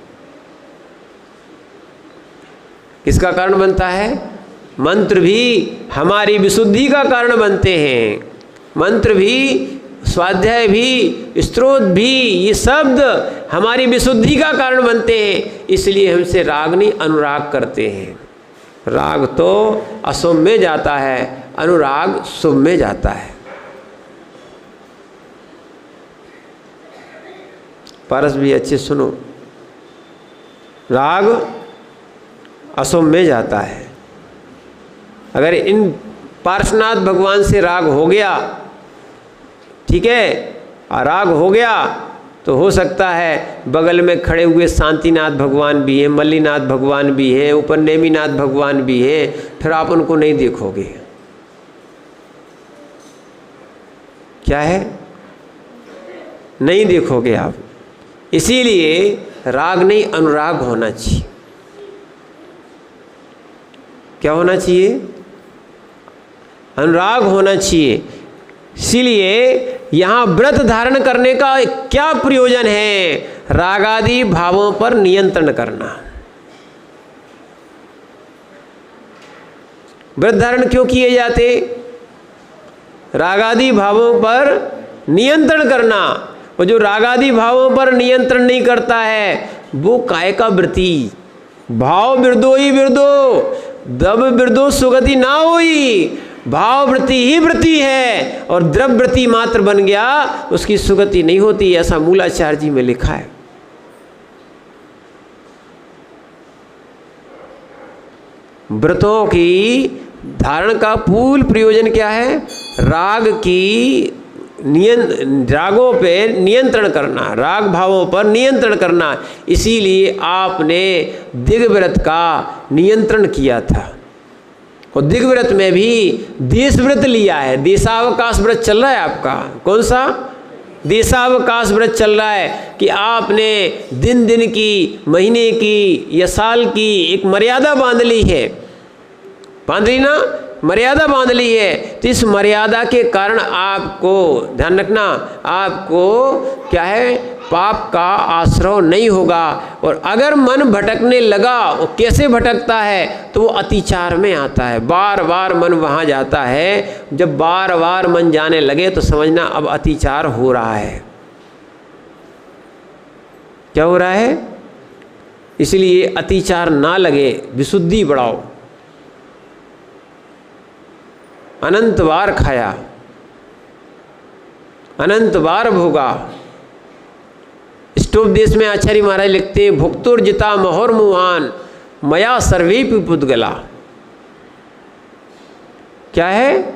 किसका कारण बनता है? मंत्र भी हमारी विशुद्धि का कारण बनते हैं। मंत्र भी, स्वाध्याय भी, स्तोत्र भी, ये शब्द हमारी विशुद्धि का कारण बनते हैं। इसलिए हमसे राग नहीं, अनुराग करते हैं। राग तो अशुभ में जाता है, अनुराग शुभ में जाता है। पारस भी अच्छे सुनो, राग अशुभ में जाता है। अगर इन पार्श्वनाथ भगवान से राग हो गया, ठीक है, राग हो गया तो हो सकता है बगल में खड़े हुए शांतिनाथ भगवान भी हैं, मल्लीनाथ भगवान भी हैं, ऊपर नेमीनाथ भगवान भी हैं, फिर आप उनको नहीं देखोगे। क्या है? नहीं देखोगे आप। इसीलिए राग नहीं, अनुराग होना चाहिए। क्या होना चाहिए? अनुराग होना चाहिए। इसीलिए यहाँ व्रत धारण करने का क्या प्रयोजन है? रागादि भावों पर नियंत्रण करना। व्रत धारण क्यों किए जाते? रागादि भावों पर नियंत्रण करना। और जो रागादि भावों पर नियंत्रण नहीं करता है वो काय का व्रती। भाव बिरदो ही बिरदो, दब बिरदो सुगति ना होई। भाव वृत्ति ही वृत्ति है और द्रव्य वृत्ति मात्र बन गया, उसकी सुगति नहीं होती। ऐसा मूलाचार्य जी में लिखा है। व्रतों की धारण का मूल प्रयोजन क्या है? रागों पे नियंत्रण करना, राग भावों पर नियंत्रण करना। इसीलिए आपने दिग्व्रत का नियंत्रण किया था। और दिग्व्रत में भी देश व्रत लिया है। देशावकाश व्रत चल रहा है आपका। कौन सा? देशावकाश व्रत चल रहा है कि आपने दिन दिन की, महीने की या साल की एक मर्यादा बांध ली है। बांध ली ना? मर्यादा बांध ली है। तो इस मर्यादा के कारण आपको ध्यान रखना, आपको क्या है? पाप का आश्रय नहीं होगा। और अगर मन भटकने लगा, वो कैसे भटकता है? तो वो अतिचार में आता है। बार बार मन वहाँ जाता है। जब बार बार मन जाने लगे तो समझना अब अतिचार हो रहा है। क्या हो रहा है? इसलिए अतिचार ना लगे, विशुद्धि बढ़ाओ। अनंत बार खाया, अनंत बार भोगा। स्टोपदेश में आचार्य महाराज लिखते हैं, भुक्तुर्जिता महोर मुहान मया सर्वेपि पुद्गला। क्या है?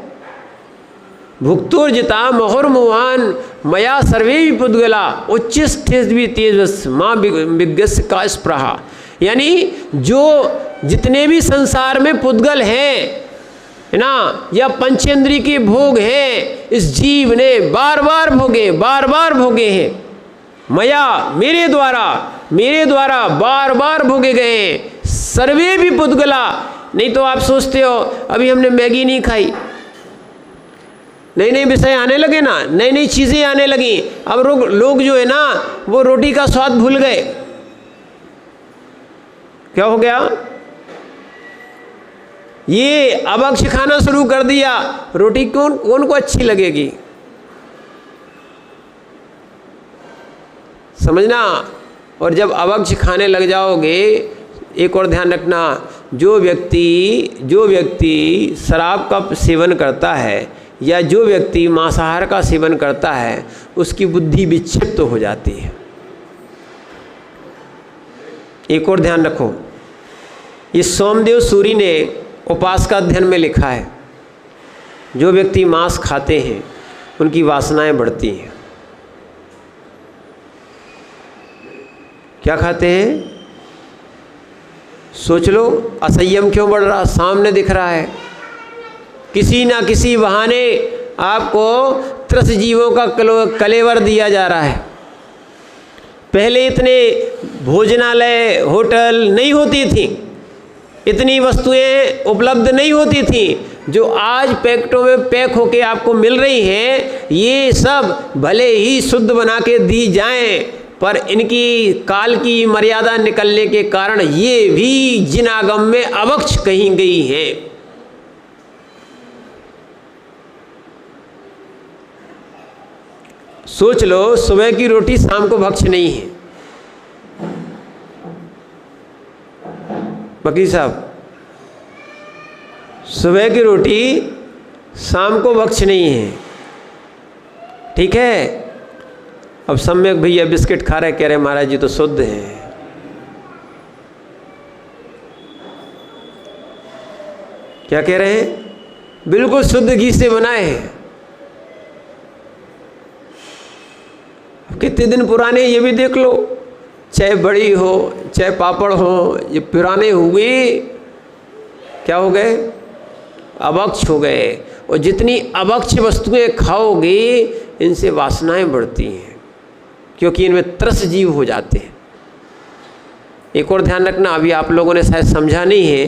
भुक्तुर्जिता महोर मुहान मया सर्वेपि पुद्गला उच्चिष्ठेस्वी तेजस माँ विज्ञस्य का स्प्रहा। यानी जो जितने भी संसार में पुद्गल हैं, है ना, या पंचेंद्रिय के भोग हैं, इस जीव ने बार बार भोगे हैं। मया, मेरे द्वारा बार बार भोगे गए। सर्वे भी पुद्गला। नहीं तो आप सोचते हो अभी हमने मैगी नहीं खाई, नई नई विषय आने लगे ना, नई नई चीज़ें आने लगी। अब लोग जो है ना वो रोटी का स्वाद भूल गए। क्या हो गया? ये अभक्ष खाना शुरू कर दिया, रोटी कौन को अच्छी लगेगी? समझना। और जब अभक्ष खाने लग जाओगे, एक और ध्यान रखना, जो व्यक्ति शराब का सेवन करता है या जो व्यक्ति मांसाहार का सेवन करता है, उसकी बुद्धि विक्षिप्त हो जाती है। एक और ध्यान रखो, ये सोमदेव सूरी ने उपासका अध्ययन में लिखा है, जो व्यक्ति मांस खाते हैं उनकी वासनाएं बढ़ती हैं। क्या खाते हैं? सोच लो, असंयम क्यों बढ़ रहा? सामने दिख रहा है। किसी ना किसी बहाने आपको त्रस जीवों का कलेवर दिया जा रहा है। पहले इतने भोजनालय, होटल नहीं होती थी, इतनी वस्तुएं उपलब्ध नहीं होती थी जो आज पैकेटों में पैक होके आपको मिल रही हैं। ये सब भले ही शुद्ध बना के दी जाएं, पर इनकी काल की मर्यादा निकलने के कारण ये भी जिनागम में अभक्ष कही गई हैं। सोच लो, सुबह की रोटी शाम को भक्ष नहीं है। वकील साहब, सुबह की रोटी शाम को भक्ष नहीं है, ठीक है? अब सम्यक भैया बिस्किट खा रहे, कह रहे महाराज जी तो शुद्ध है। क्या कह रहे हैं? बिल्कुल शुद्ध घी से बनाए हैं। कितने दिन पुराने ये भी देख लो, चाहे बड़ी हो चाहे पापड़ हो, ये पुराने हुए क्या हो गए? अभक्ष हो गए। और जितनी अभक्ष वस्तुएं खाओगे, इनसे वासनाएं बढ़ती हैं, क्योंकि इनमें त्रस जीव हो जाते हैं। एक और ध्यान रखना, अभी आप लोगों ने शायद समझा नहीं है।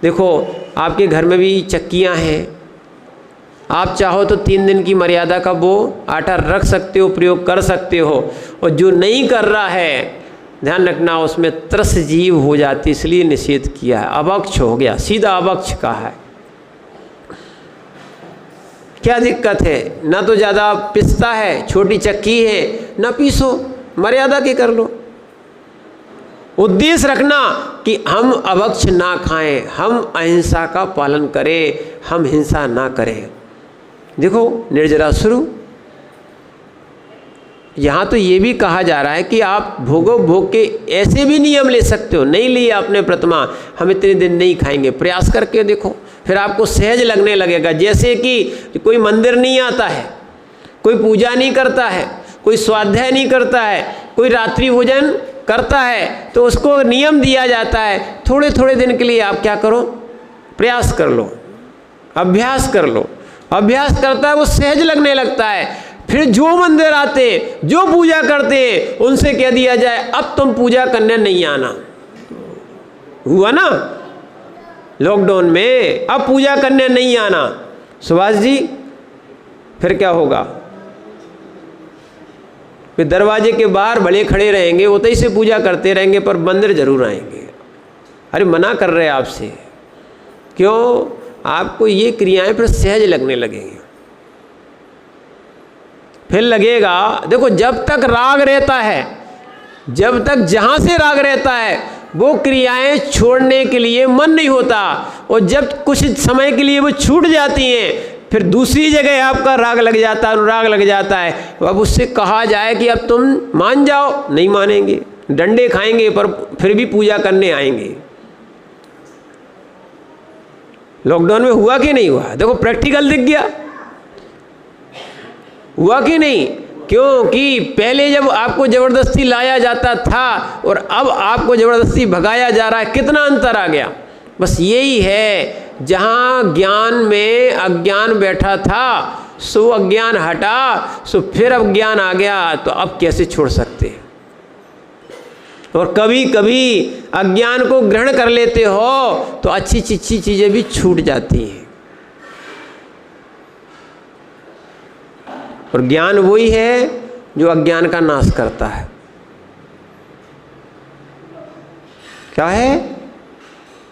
देखो, आपके घर में भी चक्कियाँ हैं, आप चाहो तो 3 दिन की मर्यादा का वो आटा रख सकते हो, प्रयोग कर सकते हो। और जो नहीं कर रहा है, ध्यान रखना, उसमें त्रस जीव हो जाती, इसलिए निषेध किया है। अभक्ष हो गया, सीधा अभक्ष कहा है। क्या दिक्कत है? ना तो ज़्यादा पिसता है, छोटी चक्की है, ना पीसो, मर्यादा की कर लो। उद्देश्य रखना कि हम अभक्ष ना खाएं, हम अहिंसा का पालन करें, हम हिंसा ना करें। देखो, निर्जरा शुरू। यहाँ तो ये भी कहा जा रहा है कि आप भोगो, भोग के ऐसे भी नियम ले सकते हो। नहीं लिया आपने प्रतिमा, हम इतने दिन नहीं खाएंगे, प्रयास करके देखो, फिर आपको सहज लगने लगेगा। जैसे कि कोई मंदिर नहीं आता है, कोई पूजा नहीं करता है, कोई स्वाध्याय नहीं करता है, कोई रात्रि भोजन करता है, तो उसको नियम दिया जाता है, थोड़े थोड़े दिन के लिए आप क्या करो, प्रयास कर लो, अभ्यास कर लो। अभ्यास करता है, वो सहज लगने लगता है। फिर जो मंदिर आते, जो पूजा करते, उनसे कह दिया जाए अब तुम पूजा करने नहीं आना। हुआ ना लॉकडाउन में, अब पूजा करने नहीं आना। सुभाष जी, फिर क्या होगा? फिर दरवाजे के बाहर भले खड़े रहेंगे, वो तो इसे पूजा करते रहेंगे, पर मंदिर जरूर आएंगे। अरे मना कर रहे हैं आपसे, क्यों? आपको ये क्रियाएं फिर सहज लगने लगेंगी। फिर लगेगा, देखो, जब तक राग रहता है, जब तक जहाँ से राग रहता है, वो क्रियाएं छोड़ने के लिए मन नहीं होता। और जब कुछ समय के लिए वो छूट जाती हैं, फिर दूसरी जगह आपका राग लग जाता है, अनुराग लग जाता है। अब उससे कहा जाए कि अब तुम मान जाओ, नहीं मानेंगे, डंडे खाएंगे, पर फिर भी पूजा करने आएंगे। लॉकडाउन में हुआ कि नहीं हुआ? देखो, प्रैक्टिकल दिख गया, हुआ कि नहीं? क्योंकि पहले जब आपको ज़बरदस्ती लाया जाता था और अब आपको ज़बरदस्ती भगाया जा रहा है, कितना अंतर आ गया। बस यही है, जहाँ ज्ञान में अज्ञान बैठा था, सो अज्ञान हटा, सो फिर अब ज्ञान आ गया, तो अब कैसे छोड़ सकते हैं? और कभी कभी अज्ञान को ग्रहण कर लेते हो तो अच्छी चीज़ें भी छूट जाती हैं। और ज्ञान वही है जो अज्ञान का नाश करता है। क्या है?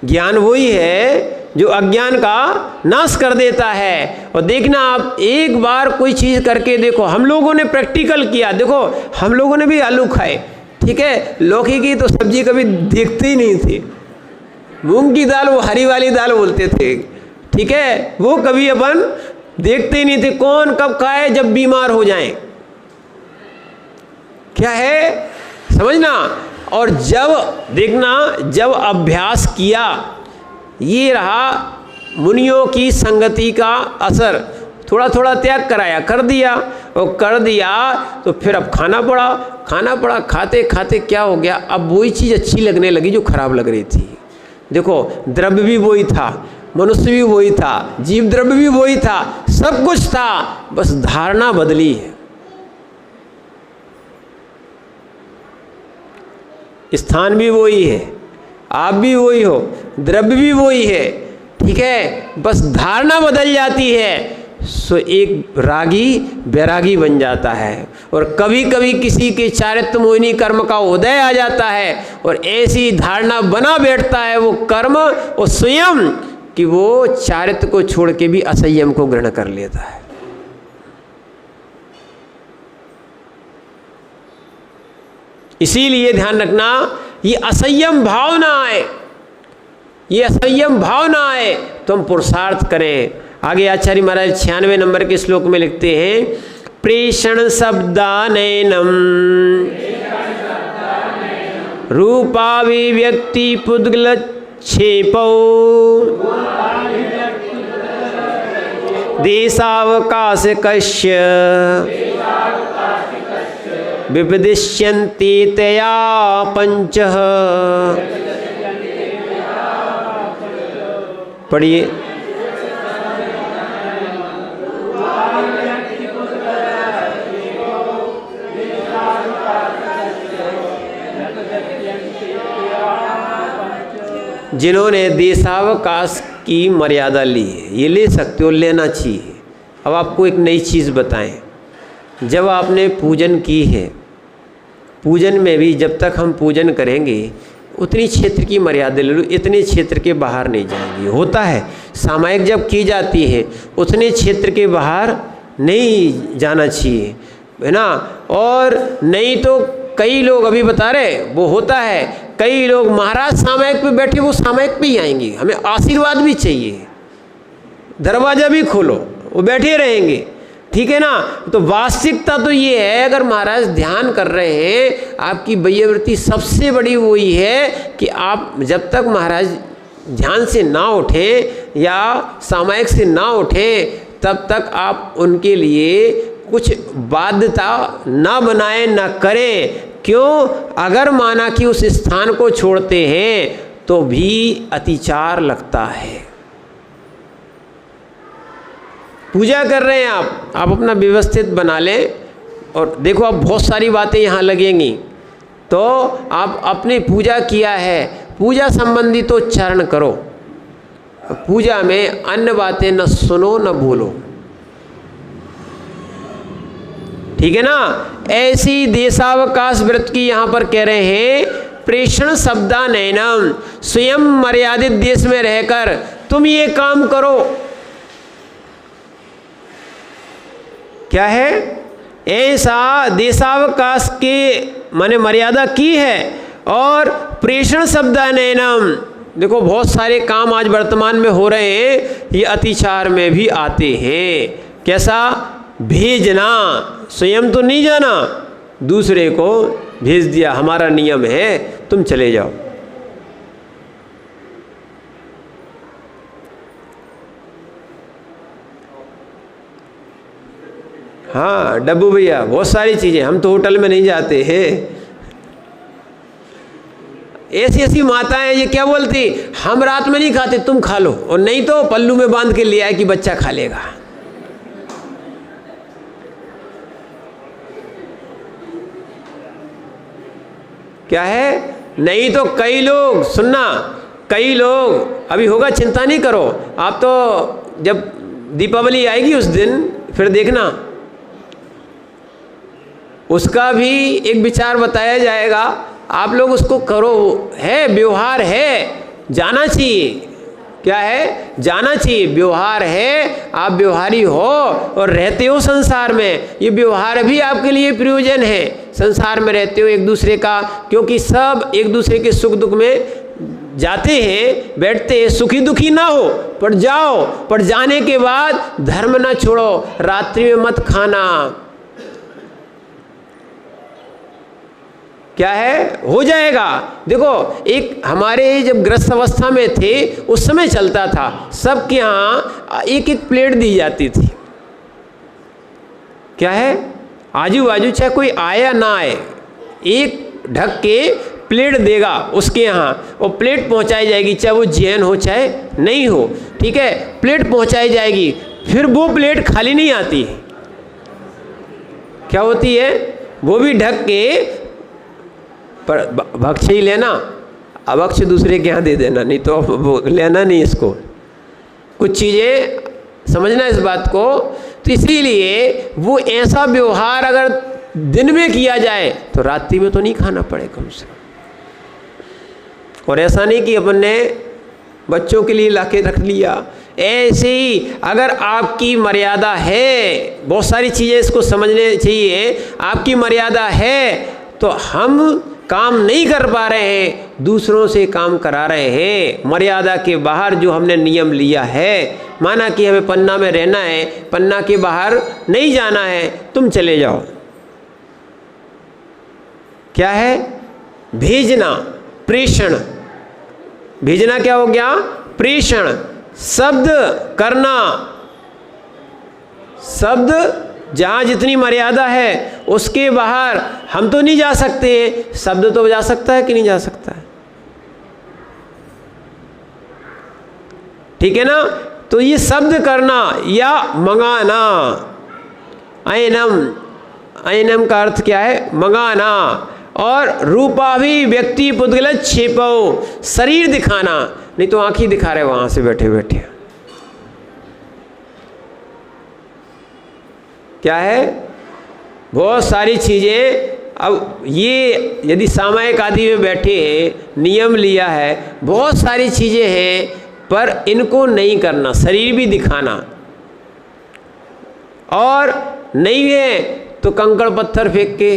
ज्ञान वही है जो अज्ञान का नाश कर देता है। और देखना आप एक बार कोई चीज़ करके देखो, हम लोगों ने प्रैक्टिकल किया, देखो हम लोगों ने भी आलू खाए, ठीक है, लौकी की तो सब्जी कभी देखते ही नहीं थे, मूंग की दाल वो हरी वाली दाल बोलते थे, ठीक है, वो कभी अपन देखते ही नहीं थे। कौन कब खाए? जब बीमार हो जाएं। क्या है समझना। और जब देखना, जब अभ्यास किया, ये रहा मुनियों की संगति का असर, थोड़ा थोड़ा त्याग कराया, कर दिया, और कर दिया तो फिर अब खाना पड़ा। खाते खाते क्या हो गया, अब वही चीज़ अच्छी लगने लगी जो खराब लग रही थी। देखो द्रव्य भी वही था, मनुष्य भी वही था, जीव द्रव्य भी वही था, सब कुछ था, बस धारणा बदली है। स्थान भी वही है, आप भी वही हो, द्रव्य भी वही है, ठीक है, बस धारणा बदल जाती है। सो एक रागी बैरागी बन जाता है। और कभी कभी किसी के चारित्र मोहिनी कर्म का उदय आ जाता है और ऐसी धारणा बना बैठता है वो कर्म और स्वयं कि वो चारित्र को छोड़ के भी असंयम को ग्रहण कर लेता है। इसीलिए ध्यान रखना, ये असंयम भाव ना आए, ये असंयम भाव ना आए तो हम पुरुषार्थ करें। आगे आचार्य महाराज 96 नंबर के श्लोक में लिखते हैं, प्रेषण शब्दानैनम रूपाभिव्यक्ति पुद्गल क्षेपौ देशावकाश कस्य विपदिश्यन्ति तया पंचः। पढ़िए। जिन्होंने देशावकाश की मर्यादा ली है, ये ले सकते हो, लेना चाहिए। अब आपको एक नई चीज़ बताएं, जब आपने पूजन की है, पूजन में भी जब तक हम पूजन करेंगे उतनी क्षेत्र की मर्यादा ले लो, इतने क्षेत्र के बाहर नहीं जाएंगे। होता है सामायिक जब की जाती है उतने क्षेत्र के बाहर नहीं जाना चाहिए, है ना। और नहीं तो कई लोग अभी बता रहे, वो होता है, कई लोग महाराज सामायिक पे बैठे, वो सामायिक पे ही आएंगे, हमें आशीर्वाद भी चाहिए, दरवाज़ा भी खोलो, वो बैठे रहेंगे, ठीक है ना। तो वास्तविकता तो ये है, अगर महाराज ध्यान कर रहे हैं, आपकी वैयवृत्ति सबसे बड़ी वही है कि आप जब तक महाराज ध्यान से ना उठें या सामायिक से ना उठें, तब तक आप उनके लिए कुछ बाध्यता ना बनाएं, ना करें। क्यों? अगर माना कि उस स्थान को छोड़ते हैं तो भी अतिचार लगता है। पूजा कर रहे हैं आप अपना व्यवस्थित बना लें, और देखो अब बहुत सारी बातें यहाँ लगेंगी, तो आप अपनी पूजा किया है, पूजा संबंधी तो उच्चारण करो, पूजा में अन्य बातें न सुनो न बोलो, ठीक है ना। ऐसी देशावकाश व्रत की यहाँ पर कह रहे हैं, प्रेषण शब्दानैनम, स्वयं मर्यादित देश में रहकर तुम ये काम करो। क्या है? ऐसा देशावकाश के माने मर्यादा की है। और प्रेषण शब्दानैनम, देखो बहुत सारे काम आज वर्तमान में हो रहे हैं, ये अतिचार में भी आते हैं। कैसा? भेजना, स्वयं तो नहीं जाना, दूसरे को भेज दिया, हमारा नियम है तुम चले जाओ। हाँ डब्बू भैया, बहुत सारी चीज़ें, हम तो होटल में नहीं जाते हैं। ऐसी ऐसी माताएं ये क्या बोलती, हम रात में नहीं खाते, तुम खा लो, और नहीं तो पल्लू में बांध के ले आए कि बच्चा खा लेगा। क्या है? नहीं तो कई लोग, सुनना, कई लोग अभी होगा, चिंता नहीं करो आप, तो जब दीपावली आएगी उस दिन फिर देखना, उसका भी एक विचार बताया जाएगा, आप लोग उसको करो, है व्यवहार है, जाना चाहिए, क्या है, जाना चाहिए। व्यवहार है, आप व्यवहारी हो और रहते हो संसार में, ये व्यवहार भी आपके लिए प्रयोजन है। संसार में रहते हो एक दूसरे का, क्योंकि सब एक दूसरे के सुख दुख में जाते हैं, बैठते हैं। सुखी दुखी ना हो पर जाओ, पर जाने के बाद धर्म ना छोड़ो, रात्रि में मत खाना। क्या है, हो जाएगा। देखो, एक हमारे जब ग्रस्त अवस्था में थे उस समय चलता था, सबके यहाँ एक एक प्लेट दी जाती थी। क्या है, आजू बाजू चाहे कोई आए या ना आए, एक ढक के प्लेट देगा उसके यहाँ, और प्लेट पहुँचाई जाएगी, चाहे वो जैन हो चाहे नहीं हो। ठीक है, प्लेट पहुँचाई जाएगी, फिर वो प्लेट खाली नहीं आती। क्या होती है, वो भी ढक के, पर भक्ष ही लेना, अभक्ष दूसरे के यहाँ दे देना, नहीं तो वो लेना नहीं इसको। कुछ चीज़ें समझना इस बात को। तो इसीलिए वो ऐसा व्यवहार अगर दिन में किया जाए तो रात्रि में तो नहीं खाना पड़े कम से कम। और ऐसा नहीं कि अपन ने बच्चों के लिए लाके रख लिया। ऐसे ही अगर आपकी मर्यादा है, बहुत सारी चीज़ें इसको समझने चाहिए, आपकी मर्यादा है तो हम काम नहीं कर पा रहे हैं, दूसरों से काम करा रहे हैं। मर्यादा के बाहर जो हमने नियम लिया है, माना कि हमें पन्ना में रहना है, पन्ना के बाहर नहीं जाना है, तुम चले जाओ। क्या है, भेजना, प्रेषण। भेजना क्या हो गया, प्रेषण। शब्द करना, शब्द जहाँ जितनी मर्यादा है उसके बाहर हम तो नहीं जा सकते हैं, शब्द तो जा सकता है कि नहीं जा सकता है। ठीक है ना। तो ये शब्द करना या मंगाना, ऐनम, ऐनम का अर्थ क्या है, मंगाना। और रूपाभिव्यक्ति पुद्गल क्षेपो, शरीर दिखाना, नहीं तो आंखें दिखा रहे वहां से बैठे बैठे। क्या है, बहुत सारी चीज़ें। अब ये यदि सामायिक आदि में बैठे हैं, नियम लिया है, बहुत सारी चीज़ें हैं, पर इनको नहीं करना, शरीर भी दिखाना। और नहीं है तो कंकड़ पत्थर फेंक के,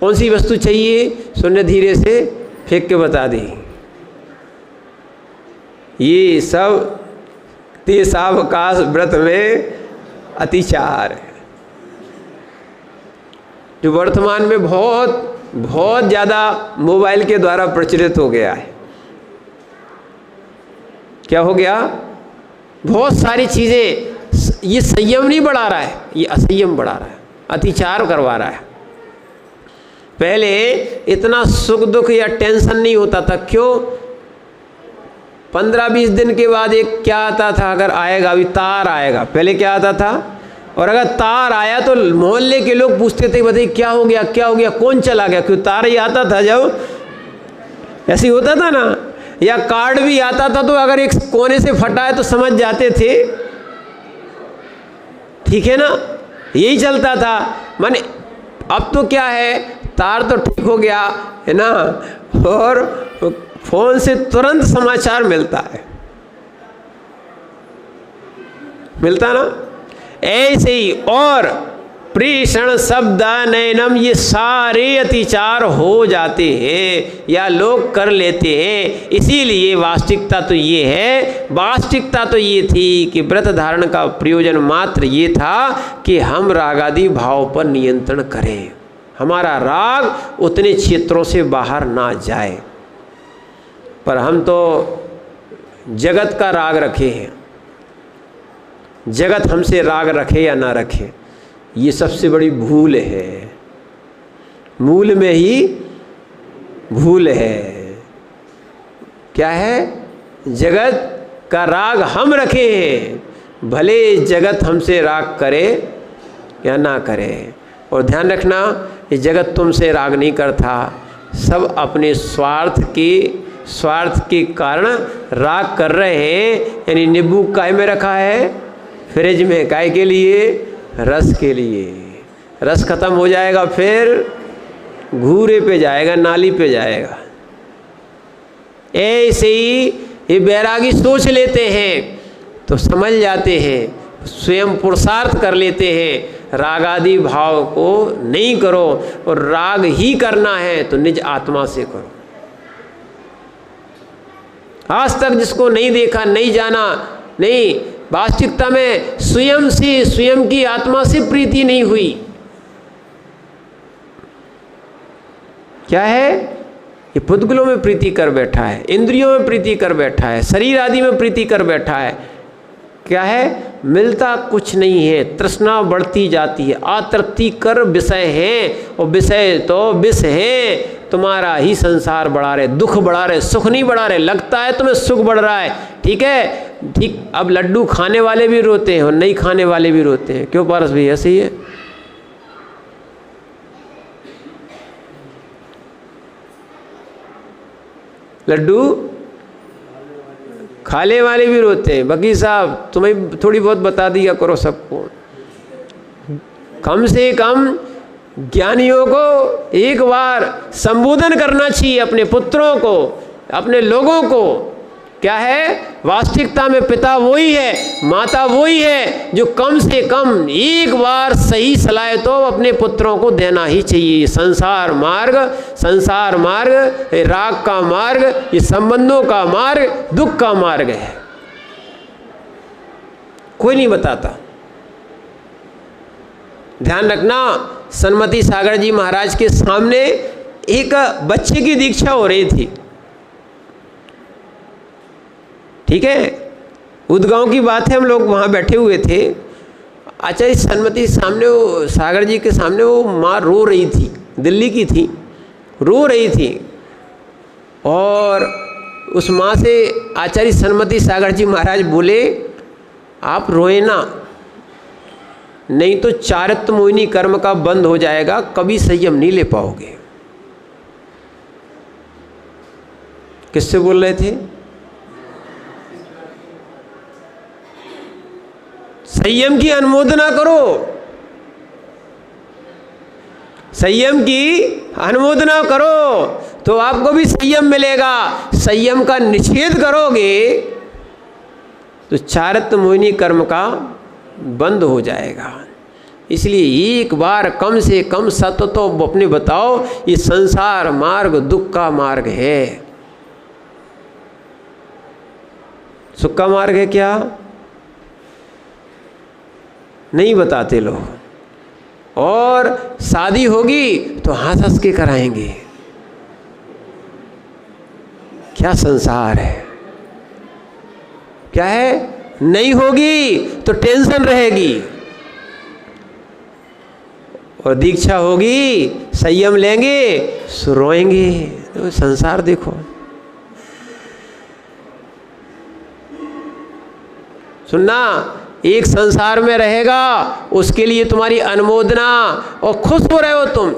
कौन सी वस्तु चाहिए, सुनने धीरे से फेंक के बता दी। ये सब तेसावकाश व्रत में अतिचार है, जो वर्तमान में बहुत बहुत ज़्यादा मोबाइल के द्वारा प्रचलित हो गया है। क्या हो गया, बहुत सारी चीज़ें, ये संयम नहीं बढ़ा रहा है, ये असंयम बढ़ा रहा है, अतिचार करवा रहा है। पहले इतना सुख दुख या टेंशन नहीं होता था। क्यों, 15-20 दिन के बाद एक क्या आता था, अगर आएगा अभी तार आएगा, पहले क्या आता था, और अगर तार आया तो मोहल्ले के लोग पूछते थे, बताइए क्या हो गया, क्या हो गया, कौन चला गया, क्यों तार ही आता था। जब ऐसे होता था ना, या कार्ड भी आता था तो अगर एक कोने से फटा है तो समझ जाते थे। ठीक है ना, यही चलता था। माने अब तो क्या है, तार तो ठीक हो गया है ना, और फोन से तुरंत समाचार मिलता है, मिलता ना। ऐसे ही और प्रेषण, शब्द, नयनम, ये सारे अतिचार हो जाते हैं या लोग कर लेते हैं। इसीलिए वास्तविकता तो ये है, वास्तविकता तो ये थी कि व्रत धारण का प्रयोजन मात्र ये था कि हम रागादि भाव पर नियंत्रण करें, हमारा राग उतने क्षेत्रों से बाहर ना जाए। पर हम तो जगत का राग रखे हैं, जगत हमसे राग रखे या ना रखे, ये सबसे बड़ी भूल है। मूल में ही भूल है। क्या है, जगत का राग हम रखे हैं, भले जगत हमसे राग करे या ना करे। और ध्यान रखना, ये जगत तुमसे राग नहीं करता, सब अपने स्वार्थ के कारण राग कर रहे हैं। यानी नींबू काय में रखा है, फ्रिज में, काय के लिए, रस के लिए। रस खत्म हो जाएगा फिर घूरे पे जाएगा, नाली पे जाएगा। ऐसे ही ये बैरागी सोच लेते हैं तो समझ जाते हैं, स्वयं पुरुषार्थ कर लेते हैं। राग आदि भाव को नहीं करो, और राग ही करना है तो निज आत्मा से करो। आज तक जिसको नहीं देखा, नहीं जाना, नहीं, वास्तविकता में स्वयं से, स्वयं की आत्मा से प्रीति नहीं हुई। क्या है? ये पुद्गलों में प्रीति कर बैठा है, इंद्रियों में प्रीति कर बैठा है, शरीर आदि में प्रीति कर बैठा है। क्या है? मिलता कुछ नहीं है, तृष्णा बढ़ती जाती है, आतृप्ति कर विषय है, और विषय तो विष है, तुम्हारा ही संसार बढ़ा रहे, दुख बढ़ा रहे, सुख नहीं बढ़ा रहे। लगता है तुम्हें सुख बढ़ रहा है, ठीक है, ठीक। अब लड्डू खाने वाले भी रोते हैं और नहीं खाने वाले भी रोते हैं। क्यों पारस भाई? ऐसे ही है। लड्डू खाने वाले भी रोते हैं। वकील साहब तुम्हें थोड़ी बहुत बता दिया करो सबको, कम से कम ज्ञानियों को एक बार संबोधन करना चाहिए, अपने पुत्रों को, अपने लोगों को। क्या है? वास्तविकता में पिता वही है, माता वही है, जो कम से कम एक बार सही सलाह तो अपने पुत्रों को देना ही चाहिए। संसार मार्ग, संसार मार्ग, राग का मार्ग, ये संबंधों का मार्ग, दुख का मार्ग है। कोई नहीं बताता। ध्यान रखना, सन्मति सागर जी महाराज के सामने एक बच्चे की दीक्षा हो रही थी, ठीक है, उदगांव की बात है। हम लोग वहाँ बैठे हुए थे। अच्छा, इस सन्मति सामने, वो सागर जी के सामने वो माँ रो रही थी, दिल्ली की थी, रो रही थी। और उस माँ से आचार्य सन्मति सागर जी महाराज बोले, आप रोए ना, नहीं तो चारित्र मोहिनी कर्म का बंद हो जाएगा, कभी संयम नहीं ले पाओगे। किससे बोल रहे थे? संयम की अनुमोदना करो, संयम की अनुमोदना करो तो आपको भी संयम मिलेगा। संयम का निषेध करोगे तो चारित्र मोहिनी कर्म का बंद हो जाएगा। इसलिए एक बार कम से कम सत्य तो अपने बताओ, ये संसार मार्ग दुख का मार्ग है। सुख का मार्ग है क्या? नहीं बताते लोग। और शादी होगी तो हंस हंस के कराएंगे। क्या संसार है? क्या है? नहीं होगी तो टेंशन रहेगी, और दीक्षा होगी, संयम लेंगे, रोएंगे। तो संसार देखो। सुनना, एक संसार में रहेगा, उसके लिए तुम्हारी अनुमोदना और खुश हो रहे हो तुम,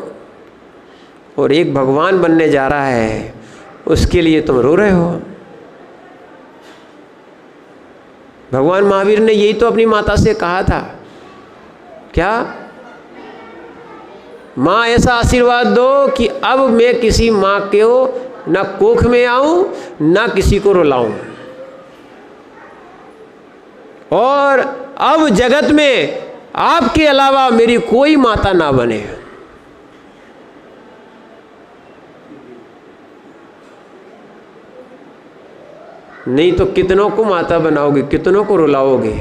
और एक भगवान बनने जा रहा है, उसके लिए तुम रो रहे हो। भगवान महावीर ने यही तो अपनी माता से कहा था। क्या? माँ ऐसा आशीर्वाद दो कि अब मैं किसी माँ को न कोख में आऊं न किसी को रुलाऊं, और अब जगत में आपके अलावा मेरी कोई माता ना बने। नहीं तो कितनों को माता बनाओगे, कितनों को रुलाओगे।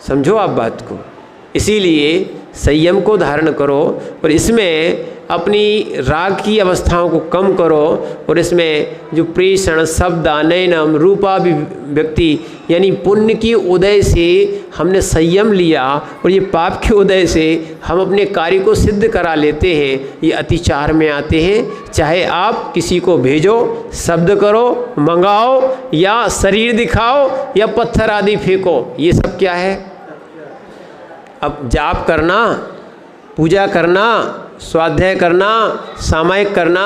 समझो आप बात को। इसीलिए संयम को धारण करो, और इसमें अपनी राग की अवस्थाओं को कम करो, और इसमें जो प्रेषण शब्द नयनम रूपा व्यक्ति, यानी पुण्य की उदय से हमने संयम लिया, और ये पाप के उदय से हम अपने कार्य को सिद्ध करा लेते हैं। ये अतिचार में आते हैं। चाहे आप किसी को भेजो, शब्द करो, मंगाओ, या शरीर दिखाओ, या पत्थर आदि फेंको, ये सब क्या है? अब जाप करना, पूजा करना, स्वाध्याय करना, सामायिक करना,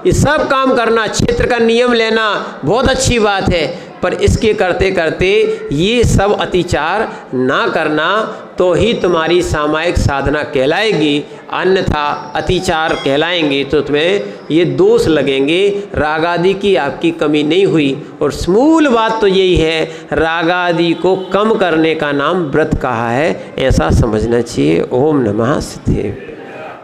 ये सब काम करना, क्षेत्र का नियम लेना बहुत अच्छी बात है, पर इसके करते करते ये सब अतिचार ना करना, तो ही तुम्हारी सामायिक साधना कहलाएगी, अन्यथा अतिचार कहलाएंगे तो तुम्हें ये दोष लगेंगे। राग आदि की आपकी कमी नहीं हुई। और मूल बात तो यही है, राग आदि को कम करने का नाम व्रत कहा है, ऐसा समझना चाहिए। ओम नमः सिद्धेश्वराय।